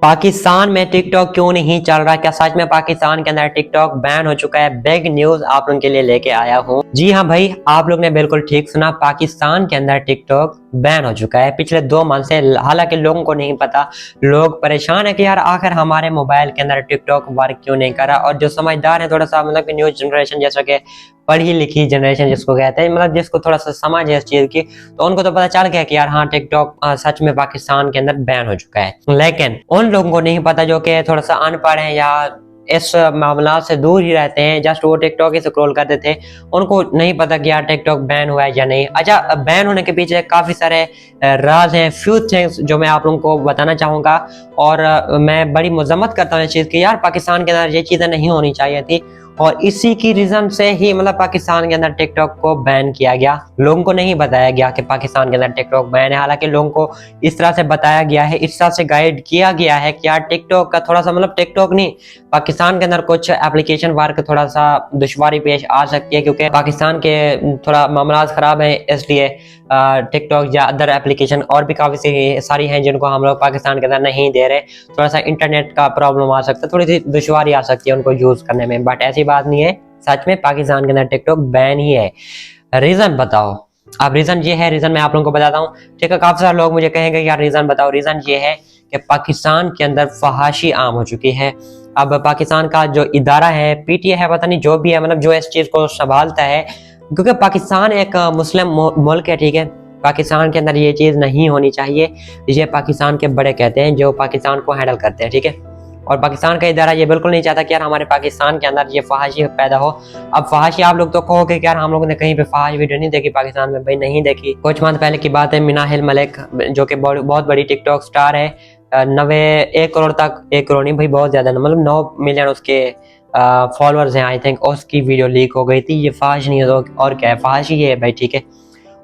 पाकिस्तान में टिकटॉक क्यों नहीं चल रहा? क्या सच में पाकिस्तान के अंदर टिकटॉक बैन हो चुका है? बिग न्यूज आप लोगों के लिए लेके आया हूँ। जी हाँ भाई, आप लोग ने बिल्कुल ठीक सुना, पाकिस्तान के अंदर टिकटॉक बैन हो चुका है पिछले 2 मंथ से। हालांकि लोगों को नहीं पता, लोग परेशान है कि यार आखिर हमारे मोबाइल के अंदर टिकटॉक वर्क क्यों नहीं कर रहा। और जो समझदार है, थोड़ा सा मतलब न्यू जनरेशन, जैसा कि पढ़ी लिखी जनरेशन जिसको कहते हैं, मतलब जिसको थोड़ा सा समझ है इस चीज की, तो उनको तो पता चल गया कि यार हाँ टिकटॉक सच में पाकिस्तान के अंदर बैन हो चुका है। लेकिन उन लोगों को नहीं पता जो कि थोड़ा सा अनपढ़ है या इस मामला से दूर ही रहते हैं, जस्ट वो टिकटॉक ही स्क्रॉल करते थे, उनको नहीं पता कि यार टिकटॉक बैन हुआ है या नहीं। अच्छा, बैन होने के पीछे काफी सारे राज हैं, फ्यू थिंग्स जो मैं आप लोगों को बताना चाहूंगा। और मैं बड़ी मजम्मत करता हूँ इस चीज की, यार पाकिस्तान के अंदर ये चीजें नहीं होनी चाहिए थी। और इसी की रीजन से ही मतलब पाकिस्तान के अंदर टिकटॉक को बैन किया गया। लोगों को नहीं बताया गया कि पाकिस्तान के अंदर टिकटॉक बैन है। हालांकि लोगों को इस तरह से बताया गया है, इस तरह से गाइड किया गया है कि यार टिकटॉक का थोड़ा सा मतलब टिकटॉक नहीं, पाकिस्तान के अंदर कुछ एप्लीकेशन वर्क थोड़ा सा दुश्वारी पेश आ सकती है, क्योंकि पाकिस्तान के थोड़ा मामला खराब है, इसलिए टिकटॉक या अदर एप्लीकेशन और भी काफी सारी हैं जिनको हम लोग पाकिस्तान के अंदर नहीं दे रहे। थोड़ा सा इंटरनेट का प्रॉब्लम आ सकता है, थोड़ी सी दुश्वारी आ सकती है उनको यूज करने में, बट ऐसी बात नहीं है, सच में पाकिस्तान के अंदर टिकटॉक बैन ही है। रीजन बताओ। अब रीजन ये है, रीजन मैं आप लोगों को बताता हूँ, ठीक है। काफी सारे लोग मुझे कहेंगे यार रीजन बताओ। रीजन ये है कि पाकिस्तान के अंदर फहाशी आम हो चुकी है। अब पाकिस्तान का जो इदारा है, पीटीए है, पता नहीं जो भी है, मतलब जो इस चीज को संभालता है, क्योंकि पाकिस्तान एक मुस्लिम मुल्क है, ठीक है। पाकिस्तान के अंदर ये चीज नहीं होनी चाहिए। ये पाकिस्तान के बड़े कहते हैं जो पाकिस्तान को हैंडल करते हैं, ठीक है। और पाकिस्तान का इदारा ये बिल्कुल नहीं चाहता कि यार हमारे पाकिस्तान के अंदर ये फहाशी पैदा हो। अब फहाशी आप लोग तो कहोगे कि यार हम लोगों ने कहीं पे फहाश वीडियो नहीं देखी पाकिस्तान में। भाई नहीं देखी। कुछ मंथ पहले की बात है, मिनाहिल मलिक जो कि बहुत बड़ी टिकटॉक स्टार है, 1 करोड़ तक, 1 करोड़ नहीं भाई, बहुत ज्यादा, मतलब 9 मिलियन उसके फॉलोअर्स हैं आई थिंक। उसकी वीडियो लीक हो गई थी। ये फहाश नहीं है तो और क्या है, फहाश ही है भाई, ठीक है।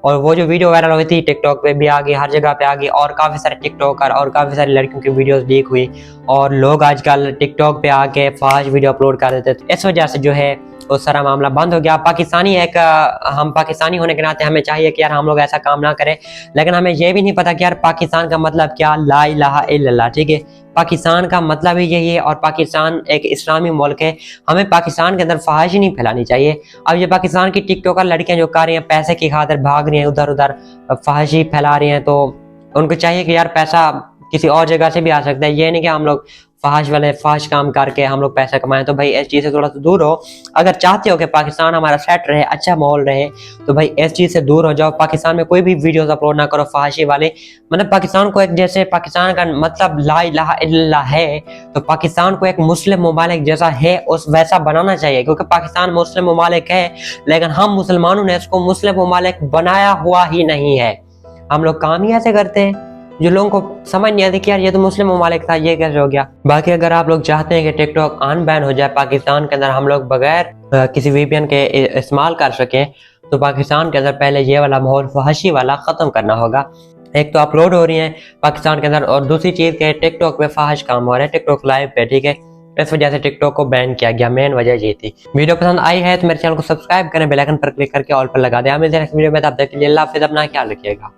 और वो जो वीडियो वायरल हुई थी टिकटॉक पे भी आ गई, हर जगह पे आ गई, और काफी सारे टिकटॉकर और काफी सारी लड़कियों की वीडियोस लीक हुई, और लोग आजकल टिकटॉक पे आके फहाश वीडियो अपलोड कर देते। तो इस वजह से जो है वो सारा मामला बंद हो गया। पाकिस्तानी हम पाकिस्तानी होने के नाते हमें चाहिए कि यार हम लोग ऐसा काम ना करें, लेकिन हमें ये भी नहीं पता कि यार पाकिस्तान का मतलब क्या, ला इलाहा इल्लल्लाह, ठीक है। पाकिस्तान का मतलब ही यही है, और पाकिस्तान एक इस्लामी मुल्क है। हमें पाकिस्तान के अंदर फहाशी नहीं फैलानी चाहिए। अब ये पाकिस्तान की टिकटॉकर लड़कियां जो कर रही हैं, पैसे की खातिर भाग रही हैं इधर उधर, फहाशी फैला रही हैं, तो उनको चाहिए कि यार पैसा किसी और जगह से भी आ सकता है। ये नहीं कि हम लोग फहाश काम करके हम लोग पैसा कमाएं। तो भाई इस चीज से थोड़ा सा दूर हो। अगर चाहते हो कि पाकिस्तान हमारा सेट रहे, अच्छा माहौल रहे, तो भाई इस चीज से दूर हो जाओ। पाकिस्तान में कोई भी वीडियोस अपलोड ना करो फहाशी वाले। मतलब पाकिस्तान को एक, जैसे पाकिस्तान का मतलब ला इलाहा इल्लल्लाह है, तो पाकिस्तान को एक मुस्लिम ममालिक जैसा है उस वैसा बनाना चाहिए, क्योंकि पाकिस्तान मुस्लिम ममालिक है, लेकिन हम मुसलमानों ने इसको मुस्लिम ममालिक बनाया हुआ ही नहीं है। हम लोग काम ही ऐसे करते हैं जो लोगों को समझ नहीं आती कि यार ये तो मुस्लिम ममालिक था, ये कैसे हो गया। बाकी अगर आप लोग चाहते हैं कि टिकटॉक अनबैन हो जाए पाकिस्तान के अंदर, हम लोग बगैर किसी वीपीएन के इस्तेमाल कर सकें, तो पाकिस्तान के अंदर पहले ये वाला माहौल फहाशी वाला खत्म करना होगा। एक तो अपलोड हो रही है पाकिस्तान के अंदर, और दूसरी चीज के टिकटॉक पे फहाश काम हो रहा है, टिकटॉक लाइव पे, ठीक है। इस वजह से टिकटॉक को बैन किया गया, मेन वजह ये थी। वीडियो पसंद आई है तो मेरे चैनल को सब्सक्राइब करें, बेल आइकन पर क्लिक करके ऑल पर लगा दें। मिलते हैं नेक्स्ट वीडियो में, तब तक के लिए अल्लाह हाफिज़, अपना ख्याल रखिएगा।